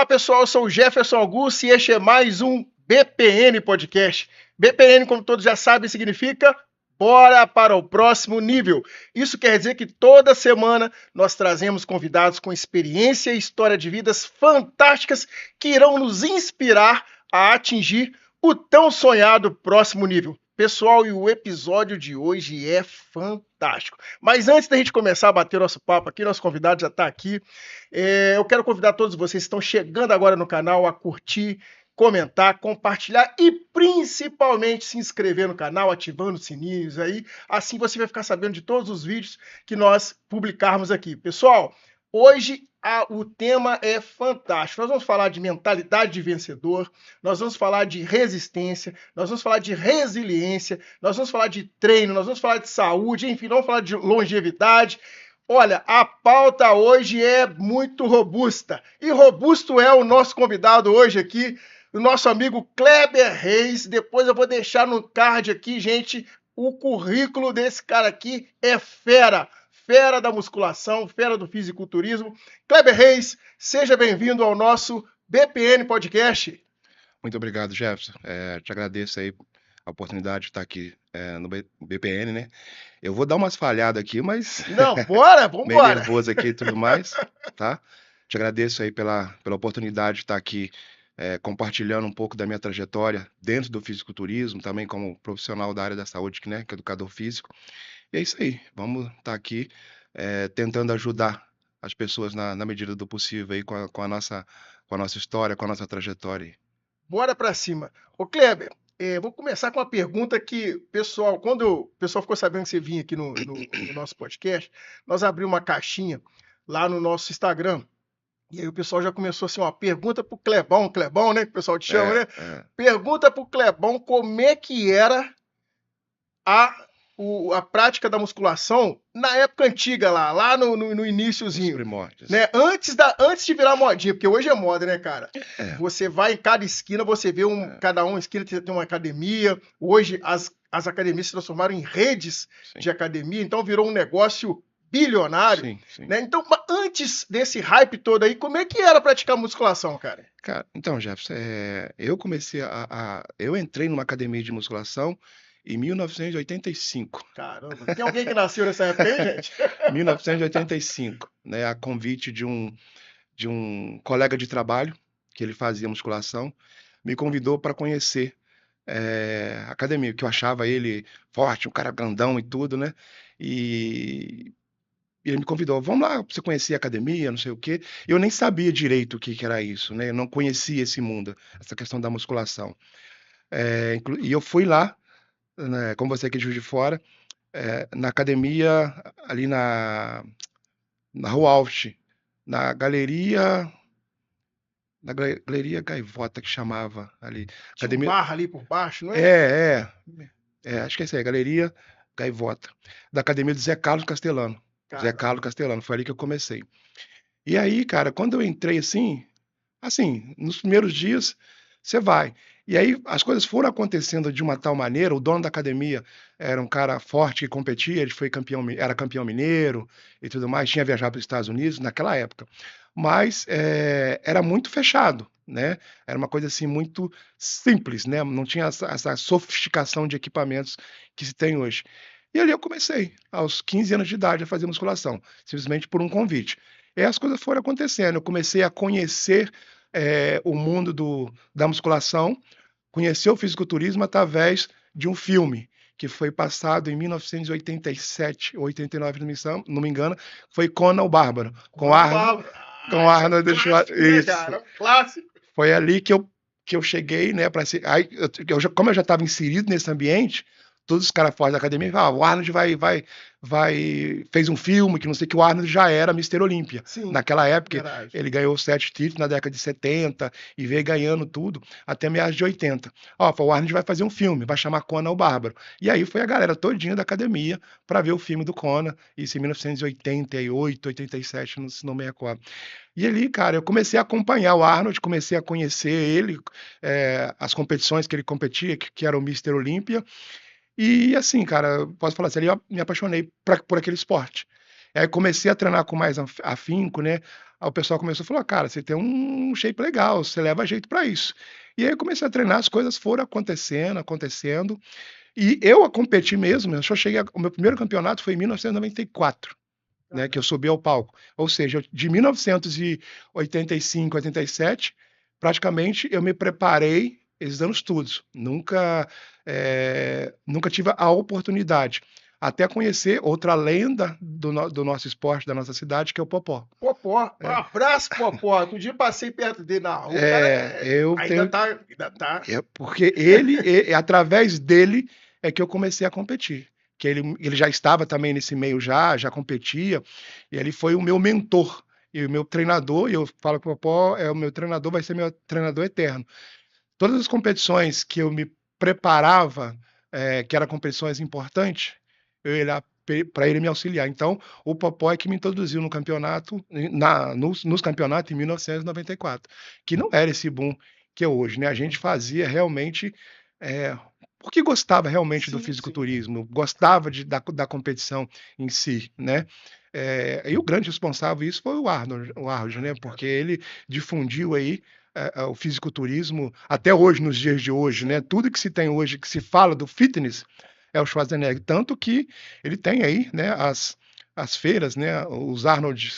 Olá pessoal, eu sou o Jefferson Augusto e este é mais um BPN Podcast. BPN, como todos já sabem, significa Bora para o Próximo Nível. Isso quer dizer que toda semana nós trazemos convidados com experiência e história de vidas fantásticas que irão nos inspirar a atingir o tão sonhado próximo nível. Pessoal, e o episódio de hoje é fantástico. Mas antes da gente começar a bater nosso papo aqui, nosso convidado já está aqui. Eu quero convidar todos vocês que estão chegando agora no canal a curtir, comentar, compartilhar e principalmente se inscrever no canal, ativando os sininhos aí. Assim você vai ficar sabendo de todos os vídeos que nós publicarmos aqui. Pessoal, hoje o tema é fantástico. Nós vamos falar de mentalidade de vencedor, nós vamos falar de resistência, nós vamos falar de resiliência, nós vamos falar de treino, nós vamos falar de saúde, enfim, vamos falar de longevidade. Olha, a pauta hoje é muito robusta. E robusto é o nosso convidado hoje aqui, o nosso amigo Kleber Reis. Depois eu vou deixar no card aqui, gente, o currículo desse cara aqui é fera. Fera da musculação, fera do fisiculturismo. Kleber Reis, seja bem-vindo ao nosso BPN Podcast. Muito obrigado, Jefferson. Te agradeço aí a oportunidade de estar aqui no BPN, né? Eu vou dar umas falhadas aqui, mas Não, bora, vamos meio embora. nervoso aqui e tudo mais, tá? Te agradeço aí pela oportunidade de estar aqui compartilhando um pouco da minha trajetória dentro do fisiculturismo, também como profissional da área da saúde, né, que é educador físico. E é isso aí, vamos estar aqui tentando ajudar as pessoas na medida do possível aí com a nossa história, com a nossa trajetória aí. Bora pra cima. Ô Kleber, vou começar com uma pergunta que, pessoal, quando o pessoal ficou sabendo que você vinha aqui no nosso podcast, nós abrimos uma caixinha lá no nosso Instagram. E aí o pessoal já começou assim, ó, pergunta pro Clebão, né, que o pessoal te chama, né? Pergunta pro Clebão como é que era a prática da musculação na época antiga lá no iniciozinho, primórdios, né? Antes de virar modinha, porque hoje é moda, né, cara? Você vai em cada esquina, você vê cada esquina tem uma academia. Hoje as academias se transformaram em redes de academia, então virou um negócio bilionário, sim. Né? Então, antes desse hype todo aí, como é que era praticar musculação, cara? Cara, então, Jefferson, eu comecei eu entrei numa academia de musculação em 1985. Caramba, tem alguém que nasceu nessa época aí, gente? 1985, né, a convite de um colega de trabalho, que ele fazia musculação, me convidou para conhecer a academia, que eu achava ele forte, um cara grandão e tudo, né? E ele me convidou, vamos lá para você conhecer a academia, não sei o quê. Eu nem sabia direito o que era isso, né? Eu não conhecia esse mundo, essa questão da musculação. E eu fui lá, né, como você aqui de Juiz de Fora, na academia ali na Rua Alft, na Galeria Gaivota, que chamava ali. Tinha um bar ali por baixo, não é? Acho que é isso aí, Galeria Gaivota, da academia do Zé Carlos Castelano. Caramba. Zé Carlos Castelano, foi ali que eu comecei. E aí, cara, quando eu entrei assim, nos primeiros dias, você vai. E aí as coisas foram acontecendo de uma tal maneira, o dono da academia era um cara forte que competia, ele era campeão mineiro e tudo mais, tinha viajado para os Estados Unidos naquela época. Mas era muito fechado, né? Era uma coisa assim muito simples, né? Não tinha essa sofisticação de equipamentos que se tem hoje. E ali eu comecei, aos 15 anos de idade, a fazer musculação, simplesmente por um convite. E as coisas foram acontecendo, eu comecei a conhecer o mundo da musculação, conhecer o fisiculturismo através de um filme que foi passado em 1987, 89, não me engano, foi Conan o Bárbaro, com Arnold Schwarzenegger. Cara, clássico. Foi ali que eu cheguei, né, aí, como eu já estava inserido nesse ambiente, todos os caras fortes da academia falavam, o Arnold fez um filme que não sei, que o Arnold já era Mr. Olímpia. Naquela época, verdade. Ele ganhou 7 títulos na década de 70 e veio ganhando tudo até meados de 80. O Arnold vai fazer um filme, vai chamar Conan o Bárbaro. E aí foi a galera todinha da academia para ver o filme do Conan, isso em 1988, 87, se não me recordo. E ali, cara, eu comecei a acompanhar o Arnold, comecei a conhecer ele, as competições que ele competia, que era o Mr. Olímpia. E assim, cara, posso falar assim, ali eu me apaixonei por aquele esporte. Aí comecei a treinar com mais afinco, né? Aí o pessoal começou a falar, cara, você tem um shape legal, você leva jeito para isso. E aí eu comecei a treinar, as coisas foram acontecendo, acontecendo. E eu a competir mesmo, eu só cheguei, o meu primeiro campeonato foi em 1994, né, que eu subi ao palco. Ou seja, de 1985, 87, praticamente eu me preparei esses anos todos. Nunca tive a oportunidade. Até conhecer outra lenda do nosso esporte, da nossa cidade, que é o Popó. Popó, um É, abraço, Popó. Outro dia passei perto dele na rua, o cara eu ainda tenho. tá, ainda tá. Porque através dele é que eu comecei a competir. Que ele já estava também nesse meio, já competia, e ele foi o meu mentor e o meu treinador. E eu falo que o Popó é o meu treinador, vai ser meu treinador eterno. Todas as competições que eu me preparava, que eram competições importantes, eu ia lá para ele me auxiliar. Então, o Popó é que me introduziu no campeonato, nos campeonatos em 1994, que não era esse boom que é hoje, né? A gente fazia realmente é, porque gostava realmente do Sim, sim. fisiculturismo, gostava da competição em si, né? E o grande responsável isso foi o Arnold, né? Porque ele difundiu aí o fisiculturismo até hoje, nos dias de hoje, né? Tudo que se tem hoje, que se fala do fitness, é o Schwarzenegger. Tanto que ele tem aí, né, as feiras, né? Os Arnold,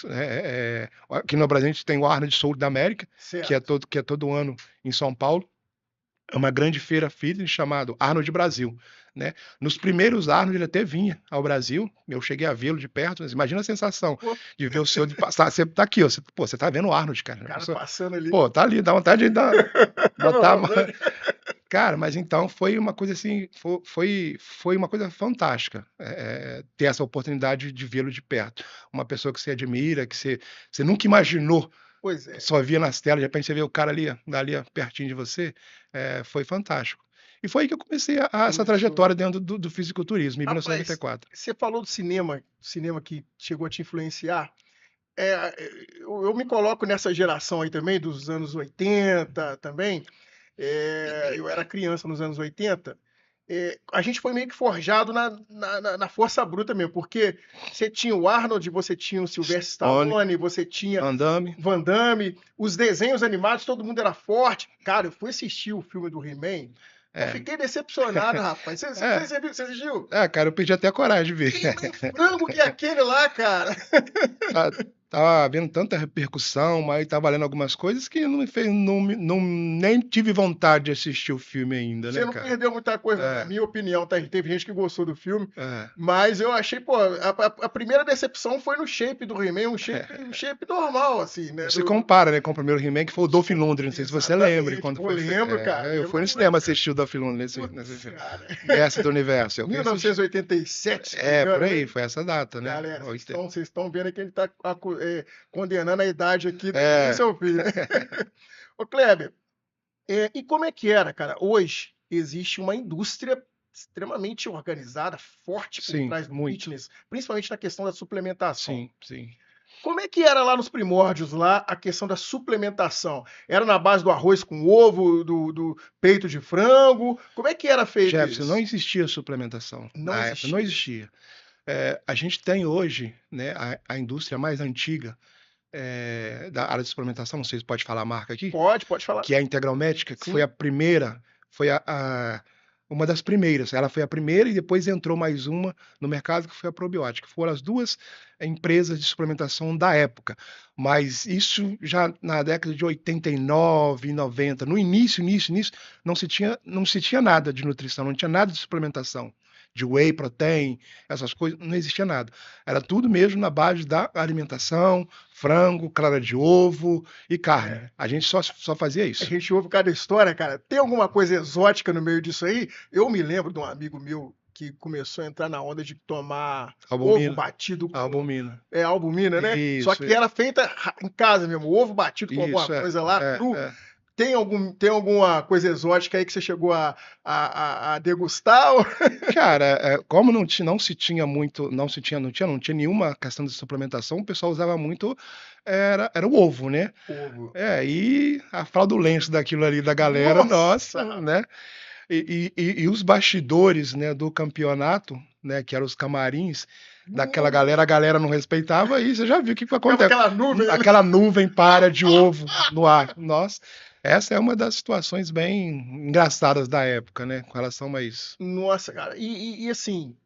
aqui no Brasil a gente tem o Arnold Soul da América, Certo. que é todo ano em São Paulo. É uma grande feira fitness chamado Arnold Brasil, né? Nos primeiros Arnold ele até vinha ao Brasil, eu cheguei a vê-lo de perto, mas imagina a sensação Pô, de ver o senhor de passar, você tá aqui, ó, você tá vendo o Arnold, cara. o cara passando ali. Pô, tá ali, dá vontade de botar. Cara, mas então foi uma coisa assim, foi uma coisa fantástica, ter essa oportunidade de vê-lo de perto. Uma pessoa que você admira, que você nunca imaginou, Pois é. só via nas telas, de repente você vê o cara ali pertinho de você, foi fantástico. E foi aí que eu comecei essa Começou. trajetória dentro do fisiculturismo, em Rapaz, 1994. você falou do cinema que chegou a te influenciar. É, eu me coloco nessa geração aí também, dos anos 80 também. Eu era criança nos anos 80. A gente foi meio que forjado na força bruta mesmo, porque você tinha o Arnold, você tinha o Sylvester Stone, Stallone, você tinha Van Damme. Van Damme, os desenhos animados, todo mundo era forte. Cara, eu fui assistir o filme do He-Man, eu É, fiquei decepcionado, rapaz. é, Você assistiu? cara, eu perdi até a coragem de ver. Que He-Man frango que é aquele lá, cara? Tá- Tava havendo tanta repercussão, mas tava lendo algumas coisas que não me fez, nem tive vontade de assistir o filme ainda, Você né, não cara? perdeu muita coisa, na É, minha opinião, tá? Teve gente que gostou do filme, é, mas eu achei, pô, a primeira decepção foi no shape do He-Man, um shape normal, assim, né? Se compara, né, com o primeiro He-Man, que foi o Dolph Lundgren, não sei se você lembra, Exatamente, quando pô, foi. lembro, cara, Eu lembro fui no cinema demais. assistir o Dolph Lundgren nesse Putz, filme. cara. Mestre do Universo. Eu fui assistir. 1987, se não me Por engano, aí, né? foi essa data, né? Galera, vocês estão vendo que ele está condenando a idade aqui do É, seu filho, né? Ô, Kleber, e como é que era, cara? Hoje existe uma indústria extremamente organizada, forte por sim, trás do muito. fitness, principalmente na questão da suplementação. Sim, sim. Como é que era lá nos primórdios, lá, a questão da suplementação? Era na base do arroz com ovo, do peito de frango? Como é que era feito Jefferson, não isso? existia suplementação Não na época, não existia. existia. A gente tem hoje, né, a indústria mais antiga da área de suplementação, não sei se pode falar a marca aqui, Pode falar. que é a Integral Médica, que foi Sim. a primeira, foi uma das primeiras. Ela foi a primeira e depois entrou mais uma no mercado, que foi a Probiótica. Foram as duas empresas de suplementação da época. Mas isso já na década de 89 e 90, no início, não se tinha nada de nutrição, não tinha nada de suplementação. De whey protein, essas coisas, não existia nada. Era tudo mesmo na base da alimentação, frango, clara de ovo e carne. É. A gente só fazia A isso. gente ouve cada história, cara. Tem alguma coisa exótica no meio disso aí? Eu me lembro de um amigo meu que começou a entrar na onda de tomar ovo Albumina, batido com albumina. albumina, né? Só Isso, que era feita em casa mesmo, ovo batido com alguma isso, coisa lá, cru. Tem alguma coisa exótica aí que você chegou a degustar? Cara, como não se tinha muito, não tinha nenhuma questão de suplementação, o pessoal usava muito, era o ovo, né? Ovo. E a fraudulência daquilo ali da galera, Nossa! nossa, né? E os bastidores, né, do campeonato, né? Que eram os camarins daquela galera, a galera não respeitava, e você já viu o que acontece. Aquela nuvem. Aquela nuvem para de ovo no ar. Nossa, essa é uma das situações bem engraçadas da época, né? Com relação a isso. Nossa, cara. E assim,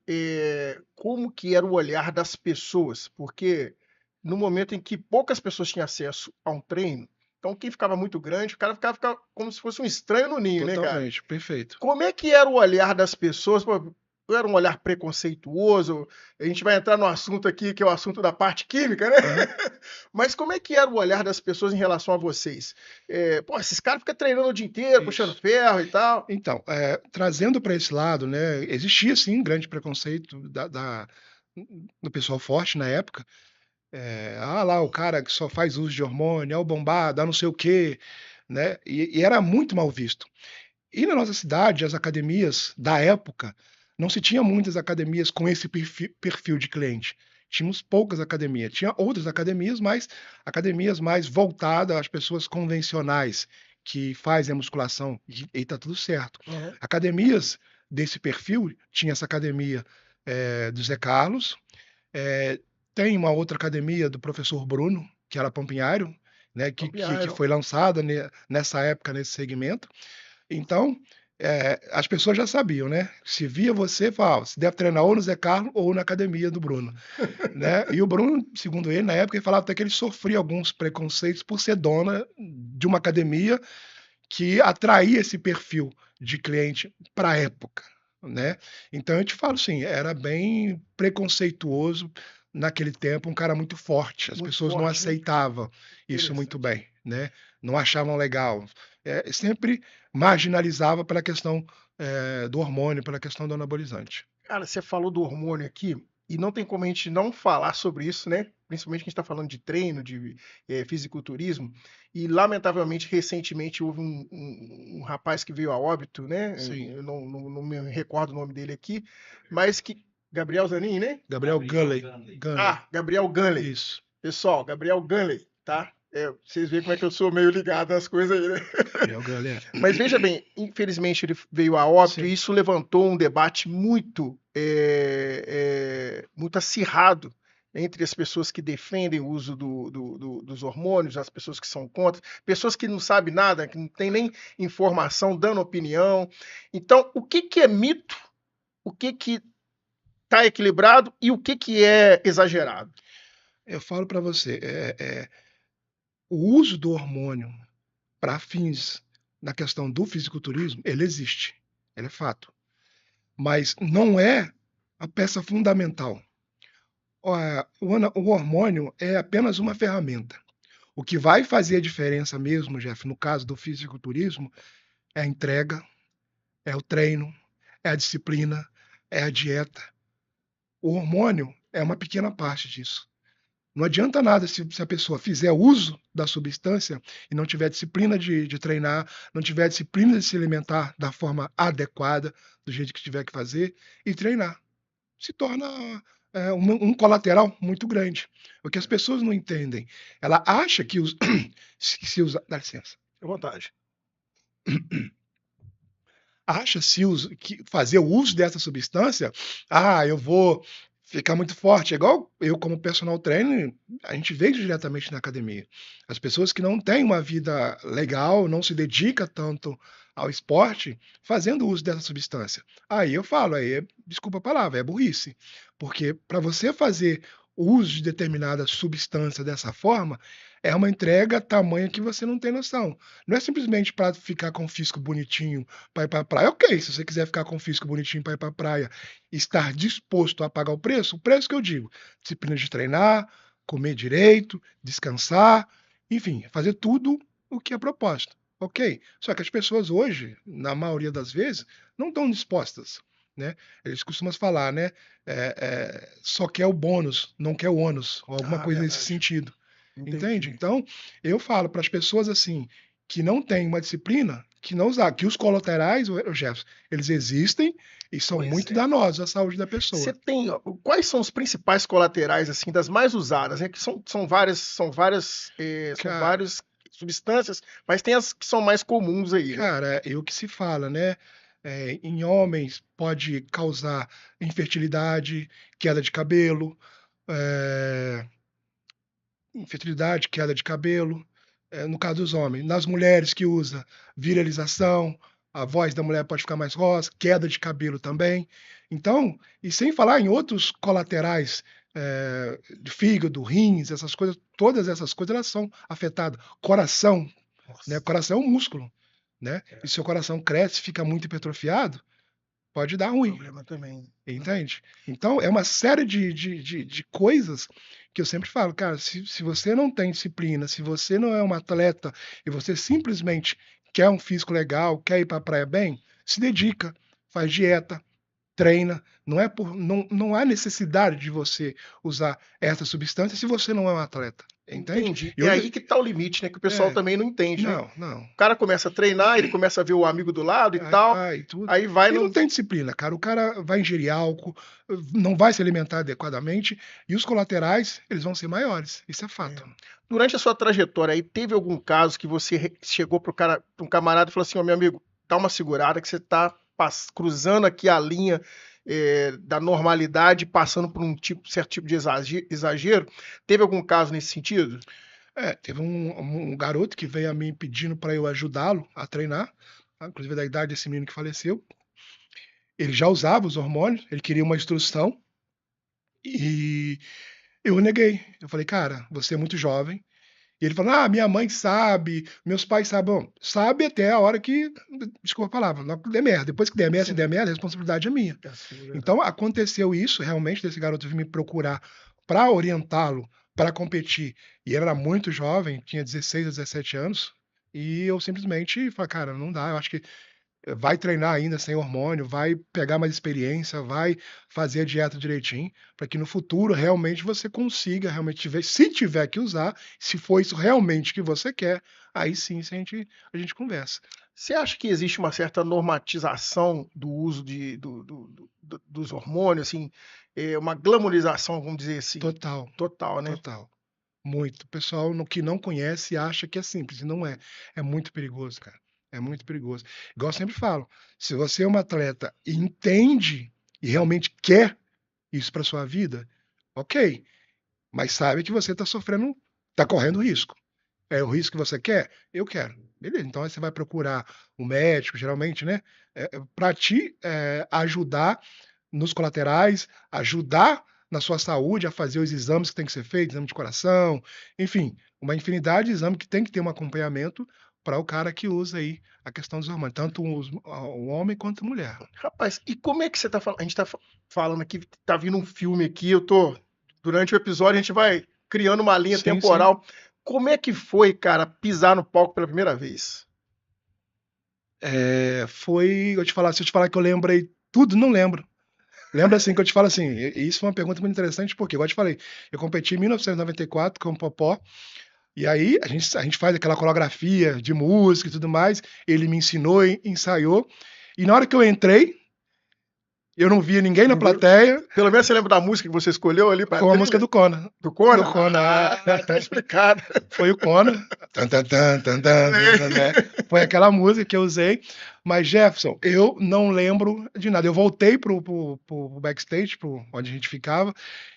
como que era o olhar das pessoas? Porque no momento em que poucas pessoas tinham acesso a um treino, então quem ficava muito grande, o cara ficava como se fosse um estranho no ninho, né, cara? Totalmente, perfeito. Como é que era o olhar das pessoas? Pô, era um olhar preconceituoso? A gente vai entrar no assunto aqui, que é o assunto da parte química, né? Mas como é que era o olhar das pessoas em relação a vocês? Pô, esses caras ficam treinando o dia inteiro, puxando Isso. ferro e tal. Então, trazendo para esse lado, né? Existia sim grande preconceito do pessoal forte na época. Lá o cara que só faz uso de hormônio, é o bombado, não sei o quê, né? E era muito mal visto. E na nossa cidade, as academias da época, não se tinha muitas academias com esse perfil de cliente. Tínhamos poucas academias. Tinha outras academias, mas academias mais voltadas às pessoas convencionais que fazem a musculação e tá tudo certo. Uhum. Academias desse perfil, tinha essa academia do Zé Carlos, tem uma outra academia do professor Bruno, que era Pampinhário, né, que foi lançada nessa época, nesse segmento. Então, as pessoas já sabiam, né? Se via você, falava, você deve treinar ou no Zé Carlos ou na academia do Bruno, né? E o Bruno, segundo ele, na época, ele falava até que ele sofria alguns preconceitos por ser dona de uma academia que atraía esse perfil de cliente para a época, né? Então, eu te falo assim, era bem preconceituoso naquele tempo, um cara muito forte. As Muito pessoas não forte, né? aceitavam isso muito Interessante. bem, né? Não achavam legal. Sempre marginalizava pela questão do hormônio, pela questão do anabolizante. Cara, você falou do hormônio aqui, e não tem como a gente não falar sobre isso, né? Principalmente que a gente está falando de treino, de fisiculturismo, e lamentavelmente, recentemente, houve um rapaz que veio a óbito, né? Sim. Eu não me recordo o nome dele aqui, mas que. Gabriel Zanin, né? Gabriel Gunley. Gabriel Gunley. Isso. Pessoal, Gabriel Gunley, tá? Vocês veem como é que eu sou meio ligado às coisas aí, né? Gabriel Gunley. Mas veja bem, infelizmente ele veio a óbito Sim. e isso levantou um debate muito, muito acirrado entre as pessoas que defendem o uso dos hormônios, as pessoas que são contra, pessoas que não sabem nada, que não têm nem informação, dando opinião. Então, o que é mito, o que está equilibrado e o que é exagerado? Eu falo para você, o uso do hormônio para fins na questão do fisiculturismo, ele existe, ele é fato, mas não é a peça fundamental. O hormônio é apenas uma ferramenta. O que vai fazer a diferença mesmo, Jeff, no caso do fisiculturismo, é a entrega, é o treino, é a disciplina, é a dieta. O hormônio é uma pequena parte disso. Não adianta nada se a pessoa fizer uso da substância e não tiver disciplina de treinar, não tiver disciplina de se alimentar da forma adequada, do jeito que tiver que fazer, e treinar. Se torna um colateral muito grande. O que as pessoas não entendem, ela acha que se usa. Dá licença. À vontade. Acha que fazer o uso dessa substância, eu vou ficar muito forte. É igual eu, como personal trainer, a gente vê diretamente na academia. As pessoas que não têm uma vida legal, não se dedicam tanto ao esporte, fazendo uso dessa substância. Aí eu falo, desculpa a palavra, é burrice. Porque para você fazer o uso de determinada substância dessa forma, é uma entrega tamanha que você não tem noção. Não é simplesmente para ficar com o físico bonitinho para ir para a praia. Ok, se você quiser ficar com o físico bonitinho para ir para a praia, estar disposto a pagar o preço que eu digo, disciplina de treinar, comer direito, descansar, enfim, fazer tudo o que é proposto. Ok? Só que as pessoas hoje, na maioria das vezes, não estão dispostas. Né? Eles costumam falar, né? Só quer o bônus, não quer o ônus, ou alguma coisa nesse sentido. Entende? Então, eu falo para as pessoas assim, que não têm uma disciplina, que os colaterais, Jefferson, eles existem e são muito danosos à saúde da pessoa. Você tem, quais são os principais colaterais, assim, das mais usadas, né? Que são várias substâncias, mas tem as que são mais comuns aí, né? Cara, é o que se fala, né? Em homens pode causar infertilidade, queda de cabelo, eh, infertilidade, queda de cabelo, no caso dos homens. Nas mulheres que usa virilização, a voz da mulher pode ficar mais rosa, queda de cabelo também. Então, e sem falar em outros colaterais, de fígado, rins, essas coisas, todas essas coisas elas são afetadas. Coração, né? Nossa. Coração é um músculo, né? E se o coração cresce, fica muito hipertrofiado, pode dar ruim. Problema também. Entende? Então, é uma série de coisas que eu sempre falo, cara, se você não tem disciplina, se você não é um atleta e você simplesmente quer um físico legal, quer ir para a praia bem, se dedica, faz dieta, treina. Não há necessidade de você usar essa substância se você não é um atleta. Entende? Entendi. E É hoje, aí que tá o limite, né? Que o pessoal também não entende, né? não. O cara começa a treinar, ele começa a ver o amigo do lado e Aí tal, vai, tudo. aí vai E não no... tem disciplina, cara. O cara vai ingerir álcool, não vai se alimentar adequadamente, e os colaterais, eles vão ser maiores. Isso é fato. Durante a sua trajetória aí, teve algum caso que você chegou pro cara, pra um camarada e falou assim, ó, meu amigo, dá uma segurada que você tá cruzando aqui a linha da normalidade, passando por um certo tipo de exagero. Teve algum caso nesse sentido? Teve um garoto que veio a mim pedindo para eu ajudá-lo a treinar, tá? Inclusive da idade desse menino que faleceu. Ele já usava os hormônios, ele queria uma instrução, e eu neguei. Eu falei, cara, você é muito jovem. E ele falou, minha mãe sabe, meus pais sabem. Bom, sabe até a hora que, desculpa a palavra, não der merda. Depois que der merda, se der merda, a responsabilidade é minha. Então aconteceu isso realmente, desse garoto vir me procurar para orientá-lo para competir. E ele era muito jovem, tinha 16 a 17 anos. E eu simplesmente falei, cara, não dá. Eu acho que vai treinar ainda sem hormônio, vai pegar mais experiência, vai fazer a dieta direitinho, para que no futuro realmente você consiga realmente ver, se tiver que usar, se for isso realmente que você quer, aí sim a gente conversa. Você acha que existe uma certa normatização do uso dos hormônios, assim, uma glamorização, vamos dizer assim, Total, total, né? total. Muito. O pessoal que não conhece acha que é simples, e não é. É muito perigoso, cara. É muito perigoso. Igual eu sempre falo, se você é um atleta e entende e realmente quer isso para sua vida, ok. Mas sabe que você está sofrendo, está correndo risco. É o risco que você quer? Eu quero. Beleza, então aí você vai procurar um médico, geralmente, né? Para te ajudar nos colaterais, ajudar na sua saúde a fazer os exames que tem que ser feitos, exame de coração, enfim, uma infinidade de exames que tem que ter um acompanhamento para o cara que usa aí a questão dos hormônios, tanto o homem quanto a mulher. Rapaz, e como é que você tá falando? A gente tá falando aqui, tá vindo um filme aqui, durante o episódio a gente vai criando uma linha Sim, temporal. Como é que foi, cara, pisar no palco pela primeira vez? Se eu te falar que eu lembrei tudo, não lembro. Lembra assim que eu te falo assim, e isso foi uma pergunta muito interessante, porque, igual eu te falei, eu competi em 1994 com o Popó, e aí a gente faz aquela coreografia de música e tudo mais, ele me ensinou, ensaiou, e na hora que eu entrei, eu não via ninguém na plateia, Pelo menos você lembra da música que você escolheu ali pra foi uma música do Conan. Do Conan? Do Conan. Tá explicado. Foi o Conan. Tan, tan, tan, tan, tan, né? Foi aquela música que eu usei. Mas, Jefferson, eu não lembro de nada. Eu voltei pro backstage, onde a gente ficava,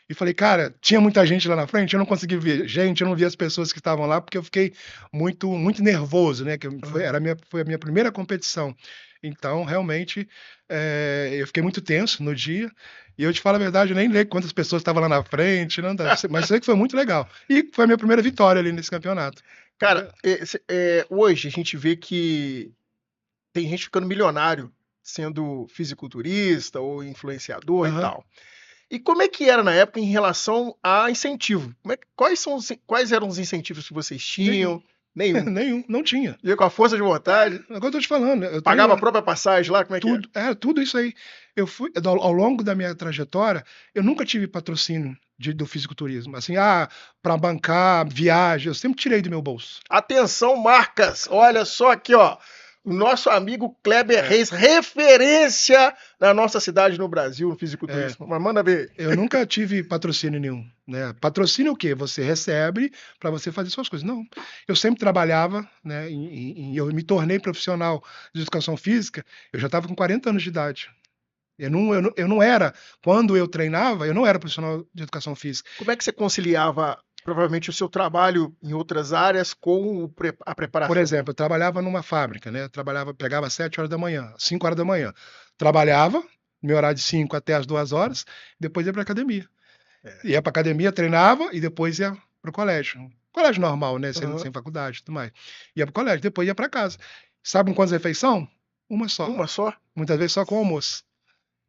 e falei, cara, tinha muita gente lá na frente, eu não consegui ver gente, eu não vi as pessoas que estavam lá, porque eu fiquei muito, muito nervoso, né? Foi a minha primeira competição. Então, realmente, eu fiquei muito tenso no dia. E eu te falo a verdade, eu nem lembro quantas pessoas estavam lá na frente, não dá, mas sei que foi muito legal. E foi a minha primeira vitória ali nesse campeonato. Cara, hoje a gente vê que tem gente ficando milionário sendo fisiculturista ou influenciador e tal. E como é que era na época em relação a incentivo? Quais eram os incentivos que vocês tinham? Nenhum. Nenhum, não tinha. Ia com a força de vontade. Agora eu tô te falando. Eu Pagava a própria passagem lá? Como é que é? Tudo isso aí. Eu fui, ao longo da minha trajetória, eu nunca tive patrocínio do fisiculturismo. Assim, para bancar viagem, eu sempre tirei do meu bolso. Atenção, marcas! Olha só aqui, ó. O nosso amigo Kleber Reis, referência na nossa cidade no Brasil, no fisiculturismo. Mas manda ver. Eu nunca tive patrocínio nenhum, né? Patrocínio é o quê? Você recebe para você fazer suas coisas. Não. Eu sempre trabalhava, né? Eu me tornei profissional de educação física, eu já estava com 40 anos de idade. Eu não era, quando eu treinava, eu não era profissional de educação física. Como é que você conciliava, provavelmente, o seu trabalho em outras áreas com a preparação? Por exemplo, eu trabalhava numa fábrica, né? Pegava às 7 horas da manhã, 5 horas da manhã. Trabalhava, meu horário de 5 até as 2 horas, depois ia para academia. Ia para academia, treinava e depois ia para o colégio. Colégio normal, né? Sem faculdade e tudo mais. Ia para o colégio, depois ia para casa. Sabe com quantas refeições? Uma só. Uma só? Muitas vezes só com o almoço.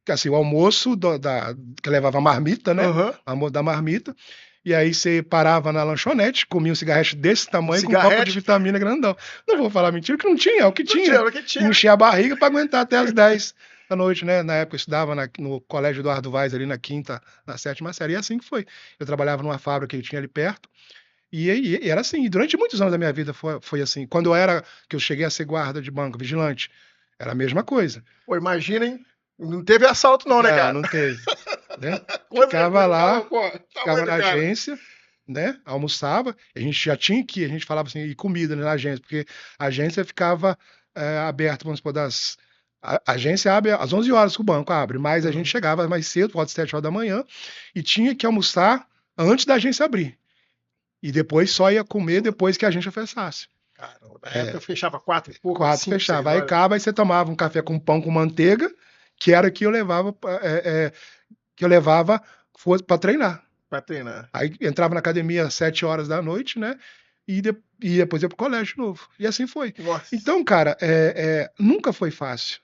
Assim, o almoço que levava marmita, né? Almoço da marmita. E aí você parava na lanchonete, comia um cigarrete desse tamanho com um copo de vitamina grandão. Não vou falar mentira, que não tinha, é o que tinha. Enchia a barriga para aguentar até as 10 da noite, né? Na época eu estudava no Colégio Eduardo Vaz, ali na 5ª, na 7ª série, e assim que foi. Eu trabalhava numa fábrica que tinha ali perto, e era assim. E durante muitos anos da minha vida foi assim. Quando que eu cheguei a ser guarda de banco, vigilante, era a mesma coisa. Pô, imagina, hein? Não teve assalto não, né, cara? Não teve. Né? Ficava lá, ficava na agência, né? Almoçava, a gente já tinha que, a gente falava assim, e comida, né, na agência, porque a agência ficava aberta, vamos supor, a agência abre às 11 horas que o banco abre, mas a gente chegava mais cedo, pode 7 horas da manhã, e tinha que almoçar antes da agência abrir. E depois só ia comer depois que a agência fechasse. Caramba, na época fechava 4 e pouco. 4 fechava. Aí acaba, aí você tomava um café com pão com manteiga, que era que eu levava para treinar. Para treinar. Aí entrava na academia às 7 horas da noite, né? E depois ia pro colégio de novo. E assim foi. Nossa. Então, cara, nunca foi fácil.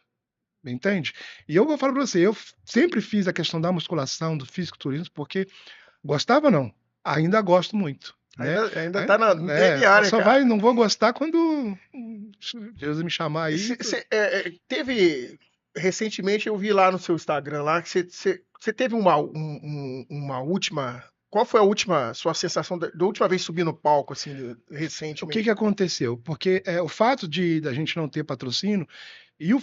Entende? E eu vou falar pra você, eu sempre fiz a questão da musculação, do fisiculturismo, porque gostava não, ainda gosto muito. Né? Ainda tá na DNA, né, só cara? não vou gostar quando Deus me chamar aí. Teve... Recentemente eu vi lá no seu Instagram lá que você teve uma última... Qual foi a sua sensação da última vez subir no palco, assim, recentemente? O que aconteceu? Porque o fato da gente não ter patrocínio e o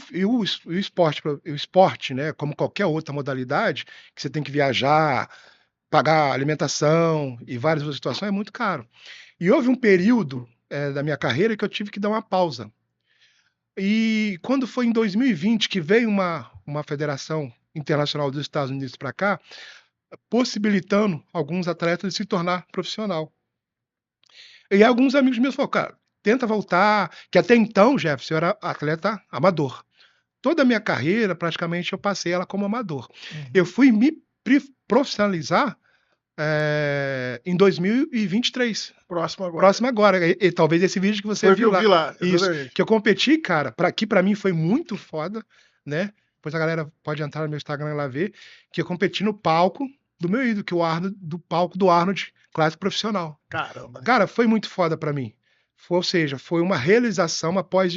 esporte, né, como qualquer outra modalidade, que você tem que viajar, pagar alimentação e várias outras situações, é muito caro. E houve um período da minha carreira que eu tive que dar uma pausa. E quando foi em 2020 que veio uma Federação Internacional dos Estados Unidos para cá, possibilitando alguns atletas de se tornar profissional. E alguns amigos meus falaram, cara, tenta voltar, que até então, Jefferson, eu era atleta amador. Toda a minha carreira, praticamente, eu passei ela como amador. Eu fui me profissionalizar em 2023. Próximo agora. E talvez esse vídeo que você viu lá. Vi lá. Isso. Que eu competi, cara, que pra mim foi muito foda, né? Depois a galera pode entrar no meu Instagram lá ver, que eu competi no palco do meu ídolo, que é o Arnold, do palco do Arnold, clássico profissional. Caramba. Cara, foi muito foda pra mim. Ou seja, foi uma realização após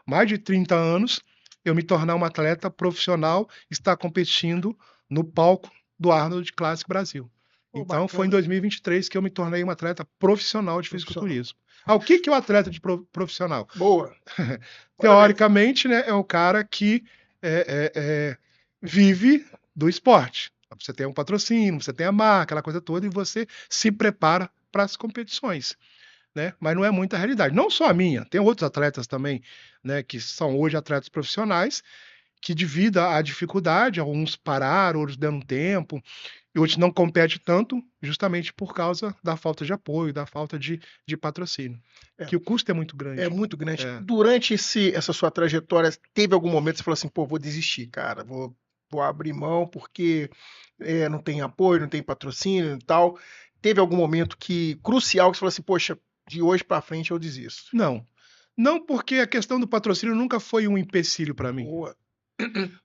mais de 30 anos eu me tornar um atleta profissional, estar competindo no palco do Arnold Classic Brasil. Então, foi em 2023 que eu me tornei um atleta profissional de fisiculturismo. O que é o atleta de profissional? Boa. Teoricamente, né, é o cara que vive do esporte. Você tem um patrocínio, você tem a marca, aquela coisa toda, e você se prepara para as competições. Né? Mas não é muita realidade. Não só a minha, tem outros atletas também, né, que são hoje atletas profissionais, que devido à dificuldade, alguns pararam, outros deram tempo, e outros não competem tanto, justamente por causa da falta de apoio, da falta de patrocínio. Que o custo é muito grande. É muito grande. Durante essa sua trajetória, teve algum momento que você falou assim, pô, vou desistir, cara, vou abrir mão porque não tem apoio, não tem patrocínio e tal. Teve algum momento crucial que você falou assim, poxa, de hoje para frente eu desisto? Não, porque a questão do patrocínio nunca foi um empecilho para mim. Boa.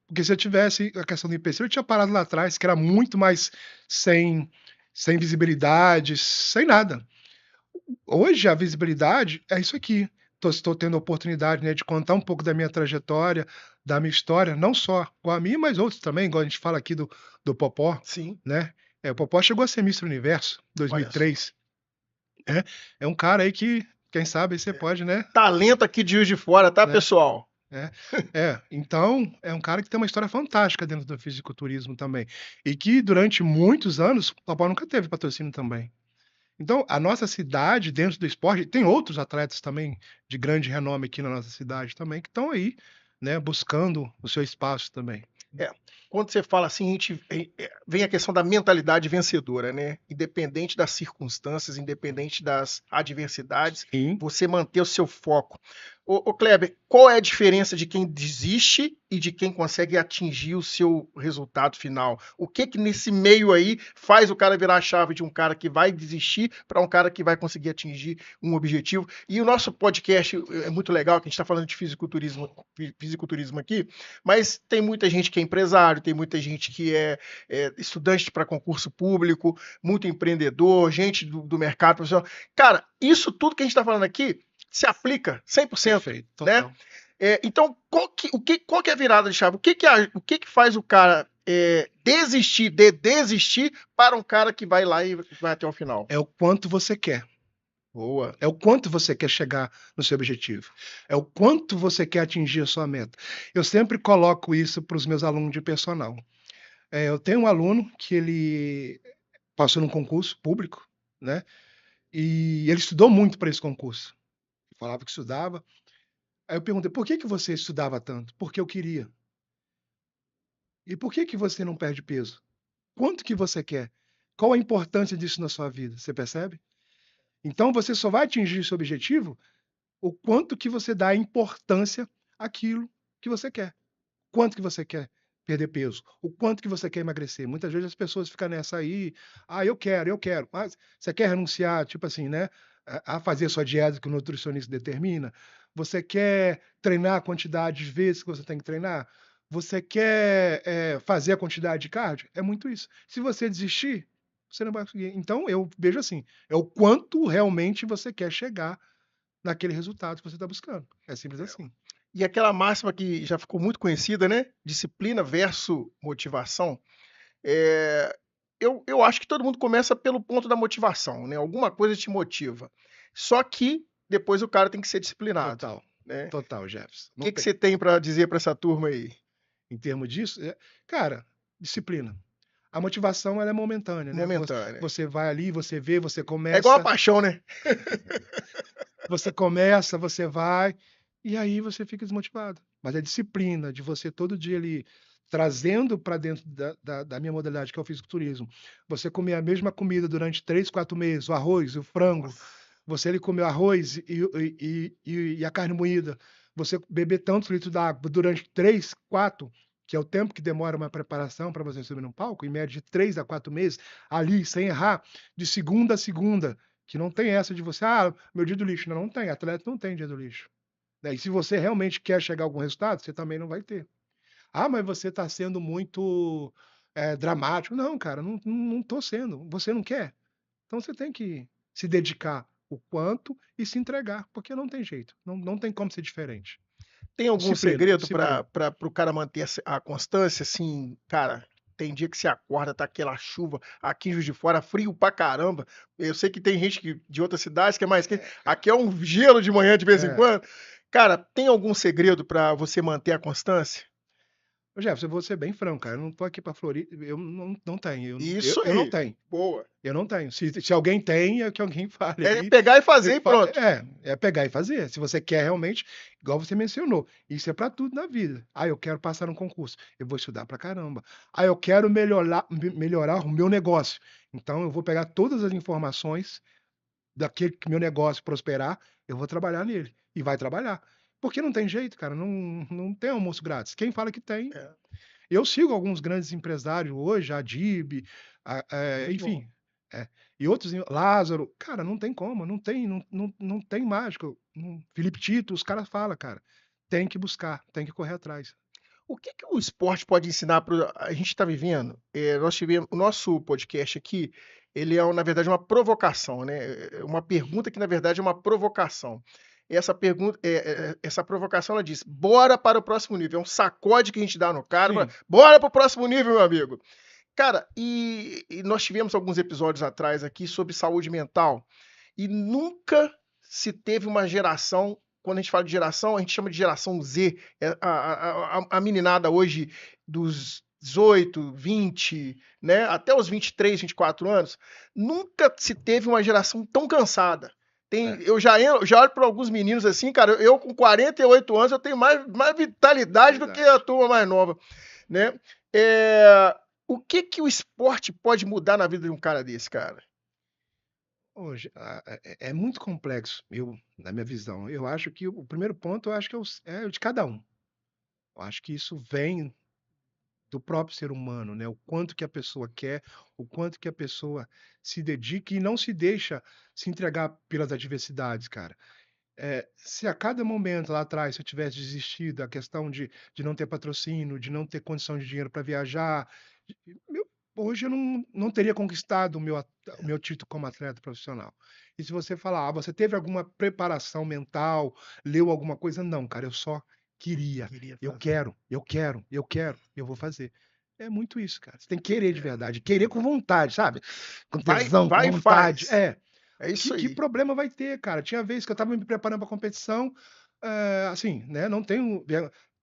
Porque se eu tivesse a questão do empecilho, eu tinha parado lá atrás, que era muito mais sem visibilidade, sem nada. Hoje a visibilidade é isso aqui. Estou tendo a oportunidade, né, de contar um pouco da minha trajetória, da minha história, não só com a minha, mas outros também, igual a gente fala aqui do Popó. Sim. Né? O Popó chegou a ser Mr. Universo em 2003. É um cara aí que, quem sabe, você pode, né? Talento aqui de Juiz de Fora, tá, pessoal? É, então é um cara que tem uma história fantástica dentro do fisiculturismo também. E que durante muitos anos o Popó nunca teve patrocínio também. Então, a nossa cidade, dentro do esporte, tem outros atletas também de grande renome aqui na nossa cidade também, que estão aí, né, buscando o seu espaço também. É, quando você fala assim, vem a questão da mentalidade vencedora, né? Independente das circunstâncias, independente das adversidades, Sim, você manter o seu foco. Ô Kleber, qual é a diferença de quem desiste e de quem consegue atingir o seu resultado final? O que que nesse meio aí faz o cara virar a chave de um cara que vai desistir para um cara que vai conseguir atingir um objetivo? E o nosso podcast é muito legal, que a gente está falando de fisiculturismo aqui, mas tem muita gente que é empresário, tem muita gente que é estudante para concurso público, muito empreendedor, gente do mercado profissional. Cara, isso tudo que a gente está falando aqui se aplica 100%, perfeito, né? total. Então, qual que é a virada de chave? O que faz o cara desistir para um cara que vai lá e vai até o final? É o quanto você quer. Boa. É o quanto você quer chegar no seu objetivo. É o quanto você quer atingir a sua meta. Eu sempre coloco isso para os meus alunos de personal. Eu tenho um aluno que ele passou num concurso público, né? E ele estudou muito para esse concurso. Falava que estudava. Aí eu perguntei: "Por que que você estudava tanto?". "Porque eu queria". "E por que que você não perde peso? Quanto que você quer? Qual a importância disso na sua vida?". Você percebe? Então você só vai atingir seu objetivo o quanto que você dá importância àquilo que você quer. Quanto que você quer perder peso? O quanto que você quer emagrecer? Muitas vezes as pessoas ficam nessa aí: "Ah, eu quero". Mas você quer renunciar, tipo assim, né, a fazer a sua dieta que o nutricionista determina? Você quer treinar a quantidade de vezes que você tem que treinar? Você quer, fazer a quantidade de cardio? É muito isso. Se você desistir, você não vai conseguir. Então eu vejo assim, é o quanto realmente você quer chegar naquele resultado que você está buscando. É simples assim. E aquela máxima que já ficou muito conhecida, né? Disciplina versus motivação. É, eu acho que todo mundo começa pelo ponto da motivação, né? Alguma coisa te motiva. Só que depois o cara tem que ser disciplinado, Total, né? total, Jefferson. O Não que tem. você tem para dizer para essa turma aí? Em termos disso, cara, disciplina. A motivação ela é momentânea, né? Momentânea. Você vai ali, você vê, É igual a começa, paixão, né? você vai, e aí você fica desmotivado. Mas a disciplina de você todo dia ali trazendo para dentro da minha modalidade, que é o fisiculturismo, você comer a mesma comida durante 3, 4 meses, o arroz, o frango, Nossa. você ali comer o arroz e a carne moída, você beber tantos litros d'água durante 3, 4, que é o tempo que demora uma preparação para você subir num palco, em média de 3 a 4 meses, ali, sem errar, de segunda a segunda, que não tem essa de você, meu dia do lixo. Não, não tem, atleta não tem dia do lixo. Né? E se você realmente quer chegar a algum resultado, você também não vai ter. Mas você está sendo muito dramático. Não, cara, não estou sendo. Você não quer? Então você tem que se dedicar o quanto e se entregar, porque não tem jeito. Não tem como ser diferente. Tem algum Disciplina, segredo disciplina. para o cara manter a constância? Assim, cara, tem dia que você acorda, tá aquela chuva, aqui em Juiz de Fora, frio pra caramba. Eu sei que tem gente de outras cidades que é mais quente. Aqui é um gelo de manhã de vez em É, quando. Cara, tem algum segredo para você manter a constância? Ô, Jefferson, eu vou ser bem franco, cara. Eu não tô aqui para Floripa. Eu não tenho. Isso Eu não aí. tenho. Boa. Eu não tenho. Se alguém tem, é que alguém fale É aí. pegar e fazer e pronto. É pegar e fazer. Se você quer realmente, igual você mencionou, isso é para tudo na vida. Eu quero passar num concurso, eu vou estudar pra caramba. Eu quero melhorar o meu negócio. Então eu vou pegar todas as informações daquele que meu negócio prosperar, eu vou trabalhar nele. E vai trabalhar. Porque não tem jeito, cara. Não tem almoço grátis. Quem fala que tem. É, Eu sigo alguns grandes empresários hoje, a Dib, muito bom. enfim, e outros, Lázaro, cara, não tem como, não tem mágica. Felipe Tito, os caras falam, cara, tem que buscar, tem que correr atrás. O que que o esporte pode ensinar para a gente está vivendo? Nós tivemos o nosso podcast aqui, ele é, na verdade, uma provocação, né? Uma pergunta que, na verdade, é uma provocação. Essa pergunta, essa provocação, ela diz: bora para o próximo nível. É um sacode que a gente dá no cara, fala, Sim, bora para o próximo nível, meu amigo. Cara, e nós tivemos alguns episódios atrás aqui sobre saúde mental e nunca se teve uma geração quando a gente fala de geração, a gente chama de geração Z. A meninada hoje dos 18, 20, né, até os 23, 24 anos, nunca se teve uma geração tão cansada. Eu já olho para alguns meninos assim, cara, eu com 48 anos, eu tenho mais vitalidade do que a turma mais nova, né? O que o esporte pode mudar na vida de um cara desse, cara? Hoje, é muito complexo, na minha visão. Eu acho que o primeiro ponto, eu acho que é o de cada um. Eu acho que isso vem do próprio ser humano, né? O quanto que a pessoa quer, o quanto que a pessoa se dedica e não se deixa se entregar pelas adversidades, cara. Se a cada momento lá atrás se eu tivesse desistido, a questão de não ter patrocínio, de não ter condição de dinheiro para viajar, hoje eu não teria conquistado o meu título como atleta profissional. E se você falar, você teve alguma preparação mental, leu alguma coisa? Não, cara, eu só queria. Eu quero, eu quero, eu quero, eu vou fazer. É muito isso, cara. Você tem que querer de verdade, querer com vontade, sabe? Com tesão, com Vai e vontade. faz. É isso Que aí. problema vai ter, cara? Tinha vezes que eu estava me preparando para a competição, assim, né? Não tenho.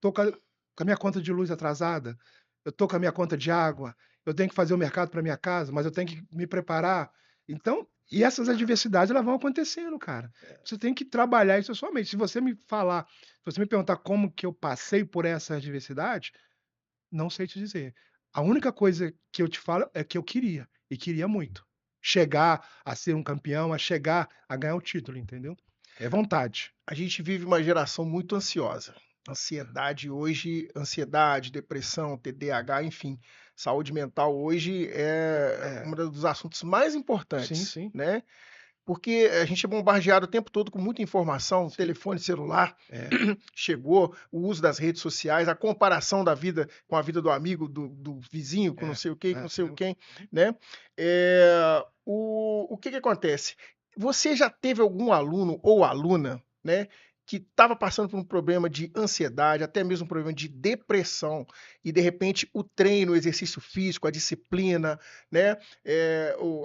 Tô com a minha conta de luz atrasada, eu tô com a minha conta de água, eu tenho que fazer o mercado para minha casa, mas eu tenho que me preparar. Então, e essas adversidades elas vão acontecendo, cara. Você tem que trabalhar isso somente. Se você me falar, se você me perguntar como que eu passei por essa adversidade, não sei te dizer. A única coisa que eu te falo é que eu queria, e queria muito. Chegar a ser um campeão, a chegar a ganhar o título, entendeu? É vontade. A gente vive uma geração muito ansiosa. Ansiedade hoje, ansiedade, depressão, TDAH, enfim, saúde mental hoje é um dos assuntos mais Sim, importantes, sim. né? Porque a gente é bombardeado o tempo todo com muita informação, telefone celular chegou, o uso das redes sociais, a comparação da vida com a vida do amigo, do vizinho, com não sei o quê, com não sei o quem, né? O que acontece? Você já teve algum aluno ou aluna, né, que estava passando por um problema de ansiedade, até mesmo um problema de depressão, e de repente o treino, o exercício físico, a disciplina, né,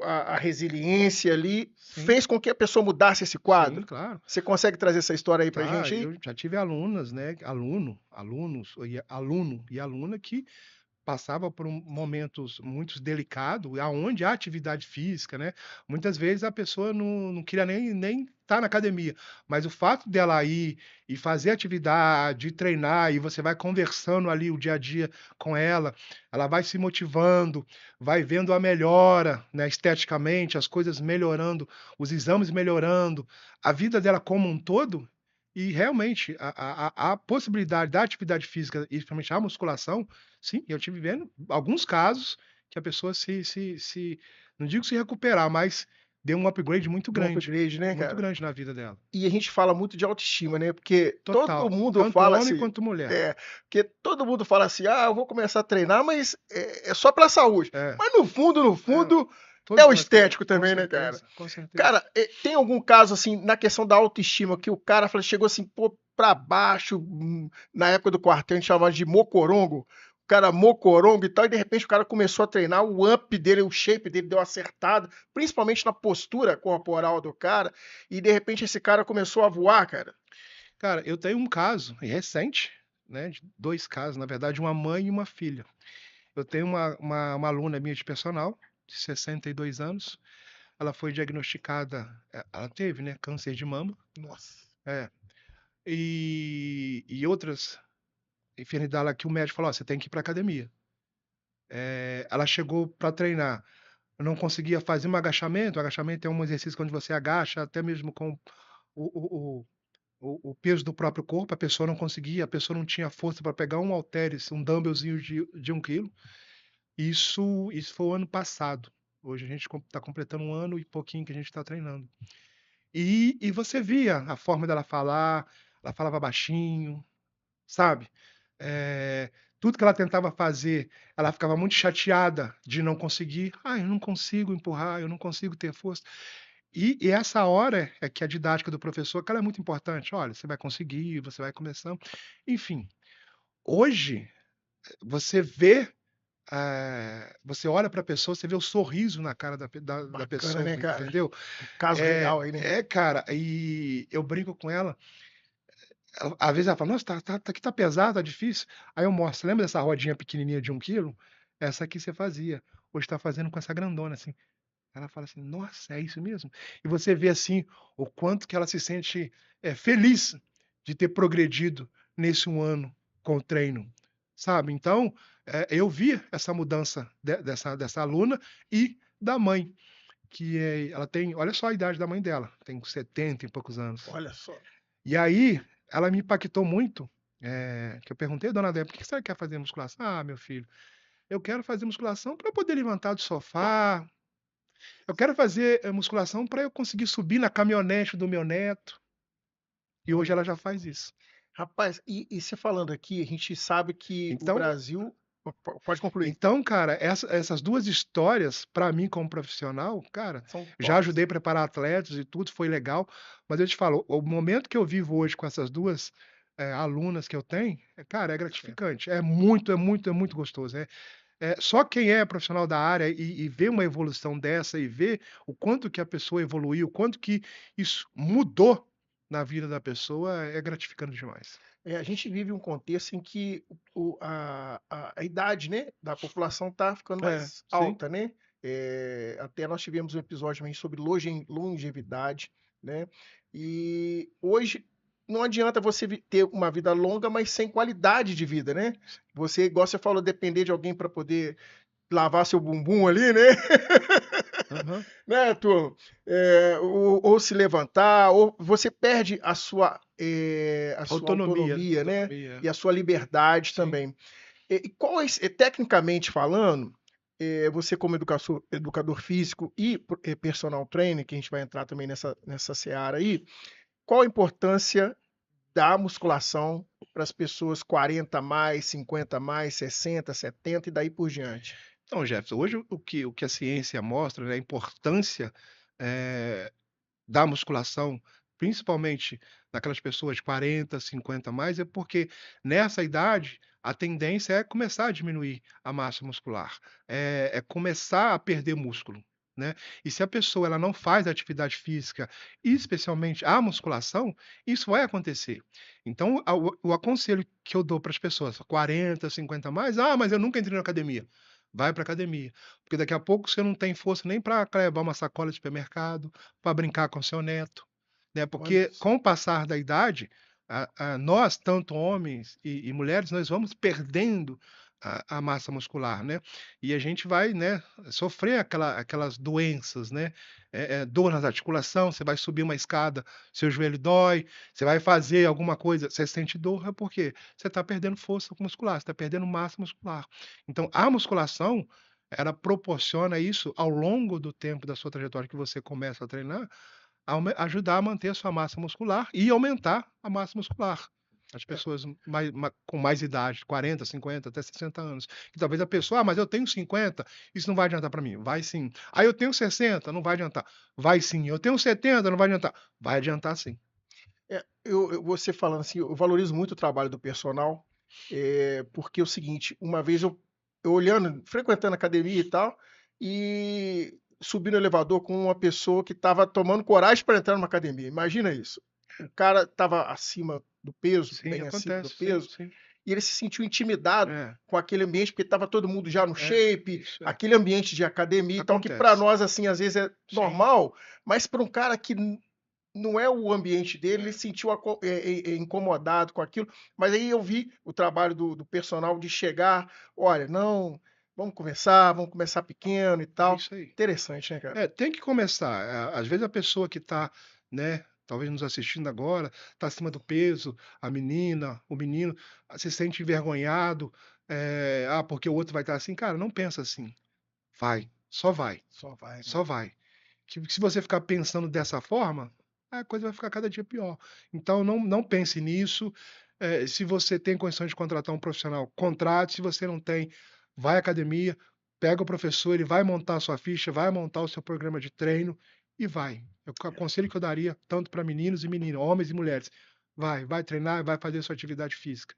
a resiliência ali, fez com que a pessoa mudasse esse quadro? Sim, claro. Você consegue trazer essa história aí pra Tá, gente aí? eu já tive alunas, né, alunos aluno e aluna que passava por momentos muito delicados, aonde a atividade física, né? Muitas vezes a pessoa não queria nem estar na academia, mas o fato dela ir e fazer atividade, treinar, e você vai conversando ali o dia a dia com ela vai se motivando, vai vendo a melhora, né, esteticamente, as coisas melhorando, os exames melhorando, a vida dela como um todo. E realmente, a possibilidade da atividade física, e principalmente a musculação, sim, eu tive vendo alguns casos que a pessoa não digo se recuperar, mas deu um upgrade Um upgrade, né, muito cara? grande na vida dela. E a gente fala muito de autoestima, né? Porque todo Total, mundo tanto fala homem assim, quanto mulher. porque todo mundo fala assim, eu vou começar a treinar, mas é só pra saúde. É, Mas no fundo, é todos o nós queremos, estético com também, né, cara? certeza, com certeza. Cara, tem algum caso assim na questão da autoestima que o cara chegou assim, pô, pra baixo, na época do quartel a gente chamava de mocorongo, o cara mocorongo e tal, e de repente o cara começou a treinar, o up dele, o shape dele deu acertado, principalmente na postura corporal do cara, e de repente esse cara começou a voar, cara. Cara, eu tenho um caso recente, né, de 2 casos, na verdade, uma mãe e uma filha. Eu tenho uma aluna minha de personal, de 62 anos, ela foi diagnosticada, ela teve, né, câncer de mama, Nossa. e outras enfermidades lá que o médico falou: "Ó, você tem que ir para academia". Ela chegou para treinar, não conseguia fazer o agachamento é um exercício onde você agacha até mesmo com o o o peso do próprio corpo, a pessoa não conseguia, a pessoa não tinha força para pegar um halteres, um dumbbellzinho de 1 quilo. Isso foi o ano passado. Hoje a gente está completando 1 ano e pouquinho que a gente está treinando. E você via a forma dela falar, ela falava baixinho, sabe? Tudo que ela tentava fazer, ela ficava muito chateada de não conseguir. Eu não consigo empurrar, eu não consigo ter força. E essa hora é que a didática do professor, que ela é muito importante. Olha, você vai conseguir, você vai começando. Enfim, hoje você vê, você olha para a pessoa, você vê o sorriso na cara da Bacana, pessoa, né, cara? entendeu? Um caso real aí, né? Cara, e eu brinco com ela. Às vezes ela fala, nossa, aqui tá pesado, tá difícil. Aí eu mostro, lembra dessa rodinha pequenininha de 1 quilo? Essa aqui você fazia. Hoje tá fazendo com essa grandona, assim. Ela fala assim, nossa, é isso mesmo? E você vê, assim, o quanto que ela se sente feliz de ter progredido nesse 1 ano com o treino, sabe? Então, eu vi essa mudança dessa aluna e da mãe, ela tem, olha só a idade da mãe dela, tem 70 e poucos anos. Olha só. E aí, ela me impactou muito, que eu perguntei, dona Débora, por que você quer fazer musculação? Ah, meu filho, eu quero fazer musculação para poder levantar do sofá, eu quero fazer musculação para eu conseguir subir na caminhonete do meu neto. E hoje Olha. ela já faz isso. Rapaz, e você falando aqui, a gente sabe que o Então, Brasil. Pode concluir. então, cara, essas duas histórias, para mim como profissional, cara, São já tops. ajudei a preparar atletas e tudo, foi legal. Mas eu te falo, o momento que eu vivo hoje com essas duas alunas que eu tenho, cara, é gratificante. É muito gostoso. Só quem é profissional da área e vê uma evolução dessa e vê o quanto que a pessoa evoluiu, o quanto que isso mudou na vida da pessoa, é gratificante demais. A gente vive um contexto em que a idade, né, da população está ficando É, mais sim. alta, né? Até nós tivemos um episódio também sobre longevidade, né? E hoje não adianta você ter uma vida longa, mas sem qualidade de vida, né? Você, igual você falou, depender de alguém para poder lavar seu bumbum ali, né? Aham. Né, turma? Ou se levantar, ou você perde a sua Autonomia, né, autonomia, né? autonomia. E a sua liberdade Sim. também. E quais, tecnicamente falando, você como educador físico e personal trainer, que a gente vai entrar também nessa seara aí, qual a importância da musculação para as pessoas 40 a mais, 50 a mais, 60, 70 e daí por diante? Então, Jefferson, hoje o que a ciência mostra, né, a importância, eh, da musculação, principalmente naquelas pessoas 40, 50 a mais, é porque nessa idade a tendência é começar a diminuir a massa muscular, é começar a perder músculo, né. E se a pessoa ela não faz atividade física, e especialmente a musculação, isso vai acontecer. Então o aconselho que eu dou para as pessoas 40, 50 a mais: "Ah, mas eu nunca entrei na academia". Vai para academia, porque daqui a pouco você não tem força nem para levar uma sacola de supermercado, para brincar com seu neto, né, Olha porque só. com o passar da idade, nós, tanto homens e mulheres, nós vamos perdendo a massa muscular, né, e a gente vai, né, sofrer aquelas doenças, né, dor nas articulação, você vai subir uma escada, seu joelho dói, você vai fazer alguma coisa, você sente dor, é porque você está perdendo força muscular, você está perdendo massa muscular. Então a musculação, ela proporciona isso ao longo do tempo da sua trajetória que você começa a treinar, ajudar a manter a sua massa muscular e aumentar a massa muscular. As É, pessoas com mais idade, 40, 50, até 60 anos. Que talvez a pessoa, mas eu tenho 50, isso não vai adiantar para mim. Vai sim. Eu tenho 60, não vai adiantar. Vai sim. Eu tenho 70, não vai adiantar. Vai adiantar sim. você falando assim, eu valorizo muito o trabalho do personal, porque é o seguinte, uma vez eu olhando, frequentando a academia e tal, e subi no elevador com uma pessoa que estava tomando coragem para entrar numa academia. Imagina isso. O cara estava acima do peso, Sim, bem acima do acontece. Sim, peso, sim. e ele se sentiu intimidado É, com aquele ambiente, porque estava todo mundo já no shape, isso aquele ambiente de academia e tal, que para acontece. nós, assim, às vezes é Sim. normal, mas para um cara que não é o ambiente dele, ele É. se sentiu incomodado com aquilo, mas aí eu vi o trabalho do personal de chegar, olha, não, vamos começar pequeno e É tal. isso aí. Interessante, né, cara? Tem que começar. Às vezes a pessoa que está, né, talvez nos assistindo agora, está acima do peso, a menina, o menino, se sente envergonhado, porque o outro vai estar assim. Cara, não pensa assim. Vai, só vai, Só vai, né? só vai. Que se você ficar pensando dessa forma, a coisa vai ficar cada dia pior. Então não pense nisso. Se você tem condições de contratar um profissional, contrate. Se você não tem, vai à academia, pega o professor, ele vai montar a sua ficha, vai montar o seu programa de treino e vai. O aconselho que eu daria, tanto para meninos e meninas, homens e mulheres, vai treinar, vai fazer sua atividade física.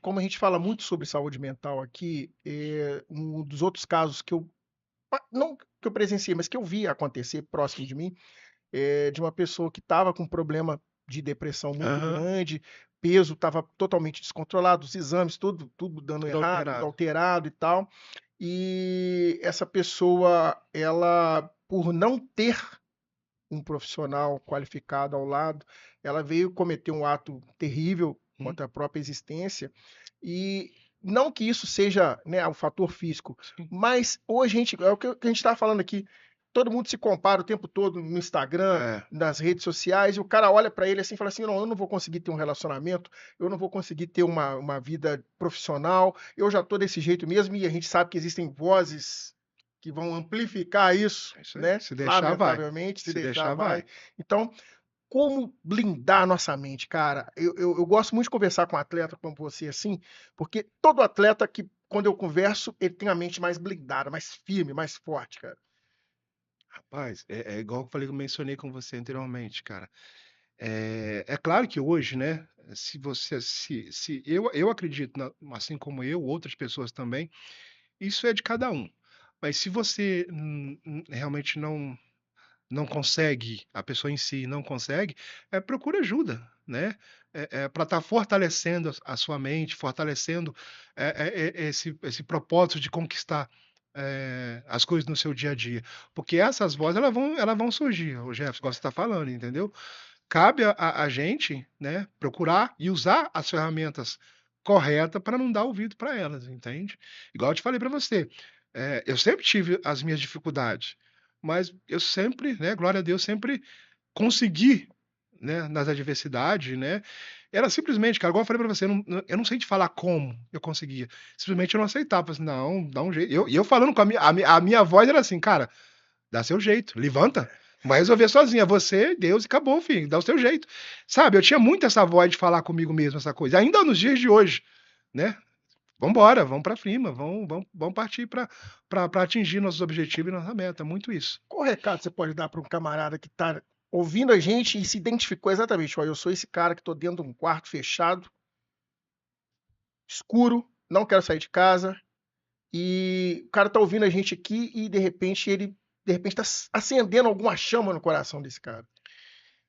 Como a gente fala muito sobre saúde mental aqui, um dos outros casos que não que eu presenciei, mas que eu vi acontecer próximo de mim, de uma pessoa que estava com problema de depressão muito Aham. grande, peso estava totalmente descontrolado, os exames tudo dando Tudo errado, tudo alterado. alterado e tal. E essa pessoa, ela, por não ter um profissional qualificado ao lado, ela veio cometer um ato terrível Hum, contra a própria existência. E não que isso seja, né, o fator físico, sim. mas hoje a gente, é o que a gente está falando aqui. Todo mundo se compara o tempo todo no Instagram, É, nas redes sociais, e o cara olha para ele assim e fala assim: não, eu não vou conseguir ter um relacionamento, eu não vou conseguir ter uma vida profissional, eu já estou desse jeito mesmo, e a gente sabe que existem vozes que vão amplificar isso, é isso aí. né? Se deixar, vai. Lamentavelmente, se Se deixar, deixar, vai. vai. Então, como blindar nossa mente, cara? Eu gosto muito de conversar com um atleta como você, assim, porque todo atleta que, quando eu converso, ele tem a mente mais blindada, mais firme, mais forte, cara. Rapaz, é igual eu falei, que eu mencionei com você anteriormente, cara. É claro que hoje, né, se eu acredito, assim como eu, outras pessoas também, isso é de cada um. Mas se você realmente não consegue, a pessoa em si não consegue, procura ajuda, né? Para estar fortalecendo a sua mente, fortalecendo esse propósito de conquistar as coisas no seu dia a dia. Porque essas vozes elas vão surgir, o Jefferson, igual você está falando, entendeu? Cabe a gente, né, procurar e usar as ferramentas corretas para não dar ouvido para elas, entende? Igual eu te falei para você, eu sempre tive as minhas dificuldades, mas eu sempre, né, glória a Deus, sempre consegui, né, nas adversidades, né. Era simplesmente, cara, igual eu falei para você, eu não sei te falar como eu conseguia, simplesmente eu não aceitava, falei assim: "Não, dá um jeito". Eu falando com a minha voz era assim: "Cara, dá seu jeito, levanta, vai resolver sozinha, você, Deus e acabou, filho, dá o seu jeito". Sabe, eu tinha muito essa voz de falar comigo mesmo, essa coisa, ainda nos dias de hoje, né. Vambora, vamos pra cima, vamos partir pra atingir nossos objetivos e nossa meta, muito isso. Qual recado você pode dar para um camarada que está ouvindo a gente e se identificou exatamente? Olha, eu sou esse cara que estou dentro de um quarto fechado, escuro, não quero sair de casa, e o cara tá ouvindo a gente aqui e de repente ele está acendendo alguma chama no coração desse cara.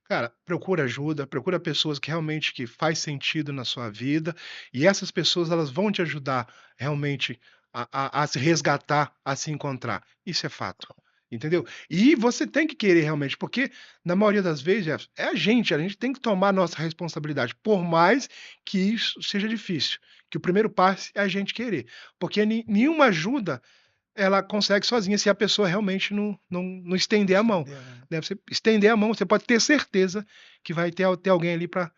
Cara, procura ajuda, procura pessoas que realmente que faz sentido na sua vida, e essas pessoas elas vão te ajudar realmente a se resgatar, a se encontrar. Isso é fato, entendeu? E você tem que querer realmente, porque na maioria das vezes, Jefferson, é a gente tem que tomar nossa responsabilidade, por mais que isso seja difícil, que o primeiro passo é a gente querer, porque nenhuma ajuda ela consegue sozinha se a pessoa realmente não estender a mão, Estender a mão. né, você estender a mão, você pode ter certeza que vai ter alguém ali para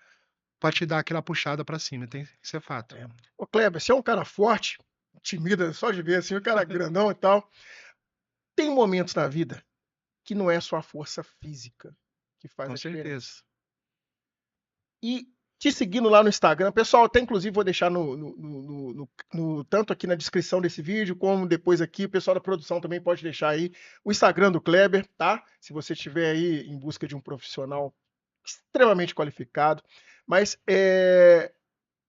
te dar aquela puxada para cima, isso é fato. É. Ô Kleber, você é um cara forte, intimida só de ver assim, um cara grandão e tal. Tem momentos na vida que não é só a força física que faz Com a certeza. diferença. E te seguindo lá no Instagram, pessoal, até inclusive vou deixar tanto aqui na descrição desse vídeo, como depois aqui, o pessoal da produção também pode deixar aí o Instagram do Kleber, tá? Se você estiver aí em busca de um profissional extremamente qualificado. Mas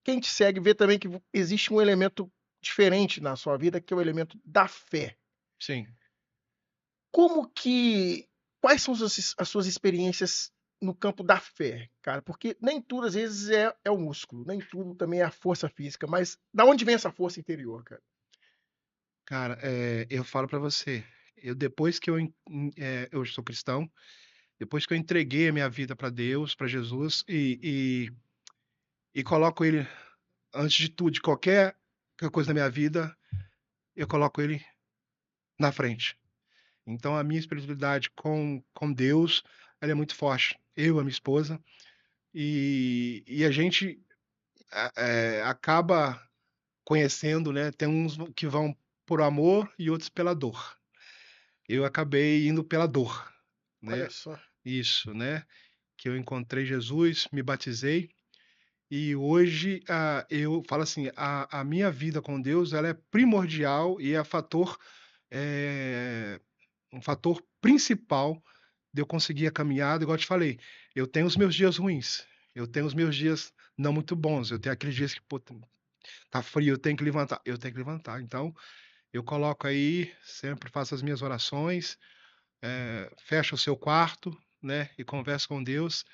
quem te segue vê também que existe um elemento diferente na sua vida, que é o elemento da fé. Sim. Como que quais são as suas experiências no campo da fé, cara? Porque nem tudo às vezes é o músculo, nem tudo também é a força física, mas da onde vem essa força interior, cara? Cara, eu falo para você, eu depois que eu sou cristão, depois que eu entreguei a minha vida para Deus, para Jesus e coloco ele antes de tudo, de qualquer coisa da minha vida, eu coloco ele na frente. Então a minha espiritualidade com Deus, ela é muito forte. Eu, a minha esposa, e a gente acaba conhecendo, né? Tem uns que vão por amor e outros pela dor. Eu acabei indo pela dor, Olha né? só. Isso, né? Que eu encontrei Jesus, me batizei e hoje eu falo assim, a minha vida com Deus ela é primordial e é eh, um fator principal de eu conseguir a caminhada, igual eu te falei, eu tenho os meus dias ruins, eu tenho os meus dias não muito bons, eu tenho aqueles dias que, pô, tá frio, eu tenho que levantar, eu tenho que levantar. Então, eu coloco aí, sempre faço as minhas orações, fecho o seu quarto, né, e converso com Deus,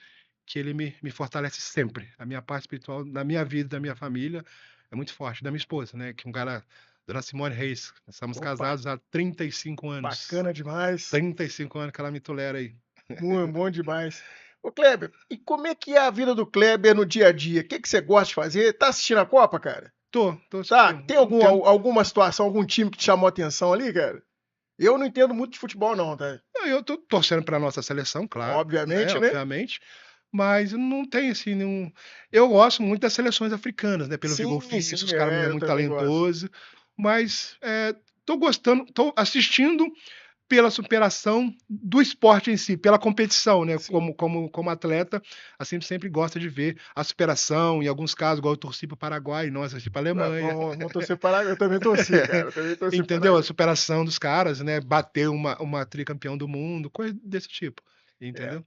que ele me fortalece sempre. A minha parte espiritual, da minha vida, da minha família, é muito forte. Da minha esposa, né? Que é um cara, Dona Simone Reis. Estamos Opa, casados há 35 anos. bacana demais. 35 anos que ela me tolera aí. Muito bom demais. Ô, Kleber, e como é que é a vida do Kleber no dia a dia? O que que você gosta de fazer? Tá assistindo a Copa, cara? Tô Tá? assistindo. Tem Não entendo. alguma situação, algum time que te chamou a atenção ali, cara? Eu não entendo muito de futebol, não, tá? Não, eu tô torcendo para nossa seleção, claro, né? Obviamente, né? Obviamente. Mas não tem assim nenhum. Eu gosto muito das seleções africanas, né? Pelo vigor Sim, físico, sim, os caras é eu muito também gosto. talentoso. Mas tô gostando, tô assistindo pela superação do esporte em si, pela competição, né? Sim. Como atleta, a gente sempre gosta de ver a superação, em alguns casos, igual eu torci para o Paraguai, não assisti para a É, Alemanha. vamos torcer para. Eu também torci, cara. Eu também torci para. Entendeu? A superação dos caras, né? Bater uma tricampeão do mundo, coisa desse tipo. É. Entendeu?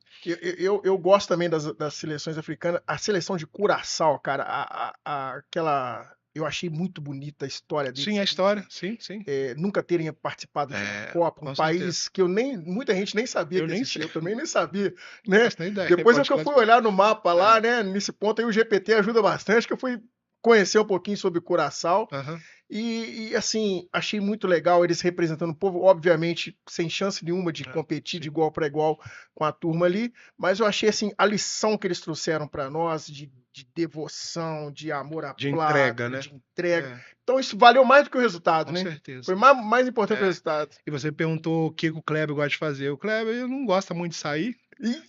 Eu gosto também das seleções africanas. A seleção de Curaçao, cara, aquela. Eu achei muito bonita a história Sim, deles a ali, história, sim, sim. nunca terem participado de uma Copa, um Com certeza. país que muita gente nem sabia Eu que nem existia, sei, eu também nem sabia, não né? faço nem ideia. Depois é Pode que eu fui classificar. olhar no mapa lá, É, né? Nesse ponto aí o GPT ajuda bastante, que eu fui conhecer um pouquinho sobre Curaçao. aham, Assim, achei muito legal eles representando o povo, obviamente, sem chance nenhuma de competir de sim. igual para igual com a turma ali, mas eu achei assim, a lição que eles trouxeram para nós de devoção, de amor à De entrega, pátria, né? de entrega. É, Então isso valeu mais do que o resultado, com né? certeza. Foi mais importante que o É. resultado. E você perguntou o que o Kleber gosta de fazer. O Kleber ele não gosta muito de sair, E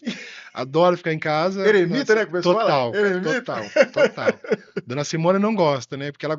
adora ficar em casa. eremita, né, que o pessoal fala? Total, Eremita. total, total. Dona Simone não gosta, né? Porque ela,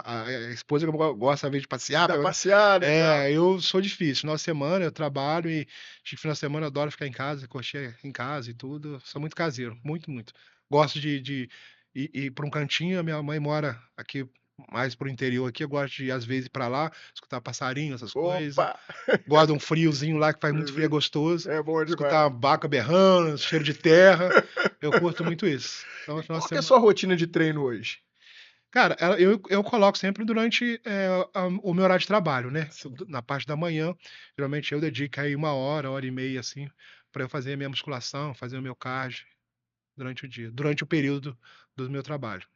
a esposa gosta às vezes de passear. Da passeada e tal. Eu sou difícil. Final de semana eu trabalho e de final de semana eu adoro ficar em casa, curtir em casa e tudo. Sou muito caseiro, muito, muito. Gosto de ir para um cantinho. A minha mãe mora aqui mais pro interior aqui. Eu gosto de, às vezes, ir para lá, escutar passarinho, essas coisas. Opa! Gosto de um friozinho lá que faz muito frio, é gostoso. É bom Escutar demais. a vaca berrando, cheiro de terra. Eu curto muito isso. Então, no E final de qual que é a semana. sua rotina de treino hoje? Cara, eu coloco sempre durante o meu horário de trabalho, né? Na parte da manhã, geralmente eu dedico aí 1 hora, 1 hora e meia, assim, para eu fazer a minha musculação, fazer o meu cardio durante o dia, durante o período do meu trabalho.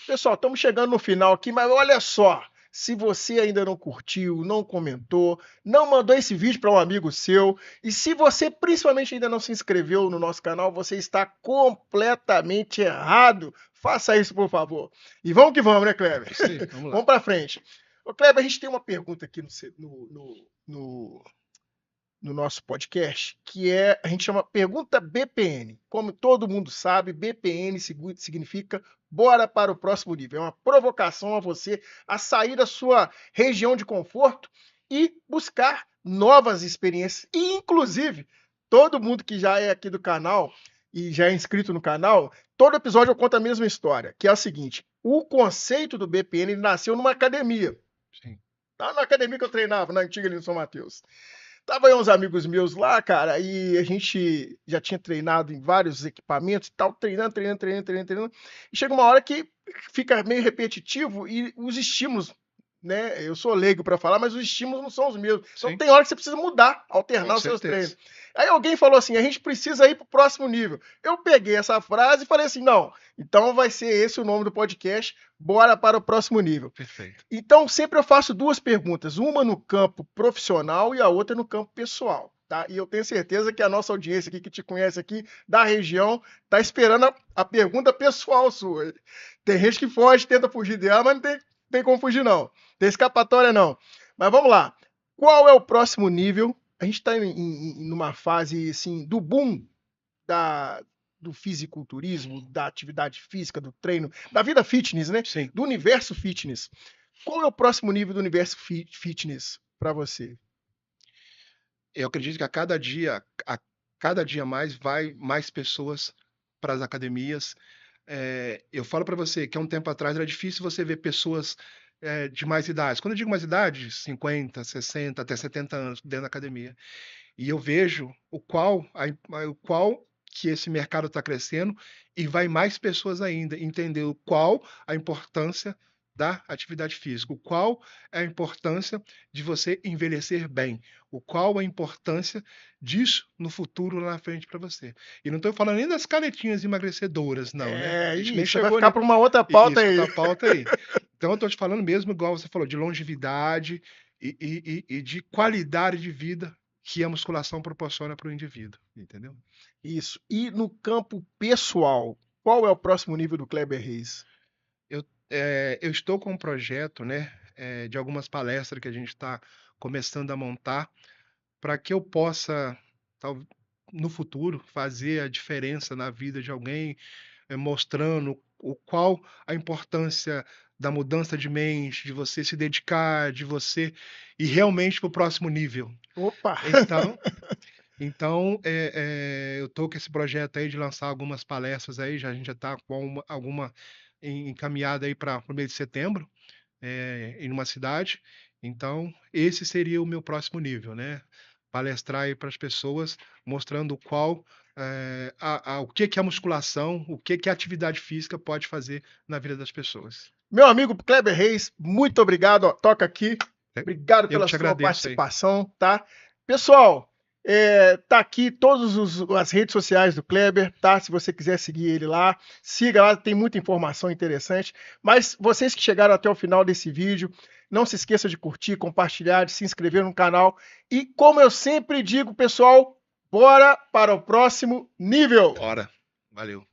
Pessoal, estamos chegando no final aqui, mas olha só. Se você ainda não curtiu, não comentou, não mandou esse vídeo para um amigo seu, e se você principalmente ainda não se inscreveu no nosso canal, você está completamente errado. Faça isso, por favor. E vamos que vamos, né, Kleber? Isso aí, vamos lá. Vamos para frente. Ô, Kleber, a gente tem uma pergunta aqui no nosso podcast, que a gente chama Pergunta BPN. Como todo mundo sabe, BPN significa bora para o próximo nível. É uma provocação a você a sair da sua região de conforto e buscar novas experiências. E, inclusive, todo mundo que já é aqui do canal e já é inscrito no canal, todo episódio eu conto a mesma história, que é a seguinte: o conceito do BPN ele nasceu numa academia. Sim. Tá na academia que eu treinava, na antiga ali no São Mateus. Tava aí uns amigos meus lá, cara, e a gente já tinha treinado em vários equipamentos e tal, treinando. E chega uma hora que fica meio repetitivo e os estímulos, né? Eu sou leigo para falar, mas os estímulos não são os mesmos. Então Sim, tem hora que você precisa mudar, com alternar os seus certeza. treinos. Aí alguém falou assim: a gente precisa ir para o próximo nível. Eu peguei essa frase e falei assim: não, então vai ser esse o nome do podcast, bora para o próximo nível. Perfeito. Então, sempre eu faço duas perguntas, uma no campo profissional e a outra no campo pessoal, tá? E eu tenho certeza que a nossa audiência aqui, que te conhece aqui da região, tá esperando a pergunta pessoal sua. Tem gente que foge, tenta fugir dela, mas não tem como fugir, não. Tem escapatória, não. Mas vamos lá. Qual é o próximo nível? A gente está numa fase, assim, do boom do fisiculturismo, da atividade física, do treino, da vida fitness, né? Sim. Do universo fitness. Qual é o próximo nível do universo fitness para você? Eu acredito que a cada dia mais, vai mais pessoas para as academias. Eu falo para você que há um tempo atrás era difícil você ver pessoas de mais idade. Quando eu digo mais idade, 50, 60, até 70 anos dentro da academia. E eu vejo o qual que esse mercado está crescendo e vai mais pessoas ainda entender o qual a importância da atividade física, o qual é a importância de você envelhecer bem, o qual a importância disso no futuro lá na frente para você. E não estou falando nem das canetinhas emagrecedoras, não, né? A gente nem Isso vai chegou ficar para uma outra pauta isso, aí. outra pauta aí. Então eu estou te falando mesmo, igual você falou, de longevidade e de qualidade de vida que a musculação proporciona para o indivíduo, entendeu? Isso. E no campo pessoal, qual é o próximo nível do Kleber Reis? Eu estou com um projeto, né, de algumas palestras que a gente está começando a montar para que eu possa, tal, no futuro, fazer a diferença na vida de alguém, mostrando o qual a importância da mudança de mente, de você se dedicar, de você ir realmente para o próximo nível. Opa! Então, eu estou com esse projeto aí de lançar algumas palestras aí, a gente já está com alguma encaminhada aí para o mês de setembro, em uma cidade. Então, esse seria o meu próximo nível, né? Palestrar aí para as pessoas, mostrando o que que a musculação, o que que a atividade física pode fazer na vida das pessoas. Meu amigo Kleber Reis, muito obrigado. Ó, toca aqui. Obrigado Eu pela te sua agradeço aí. participação, tá? Pessoal, tá aqui todas as redes sociais do Kleber, tá? Se você quiser seguir ele lá, siga lá, tem muita informação interessante. Mas vocês que chegaram até o final desse vídeo, não se esqueça de curtir, compartilhar, de se inscrever no canal. E como eu sempre digo, pessoal, bora para o próximo nível! Bora. Valeu.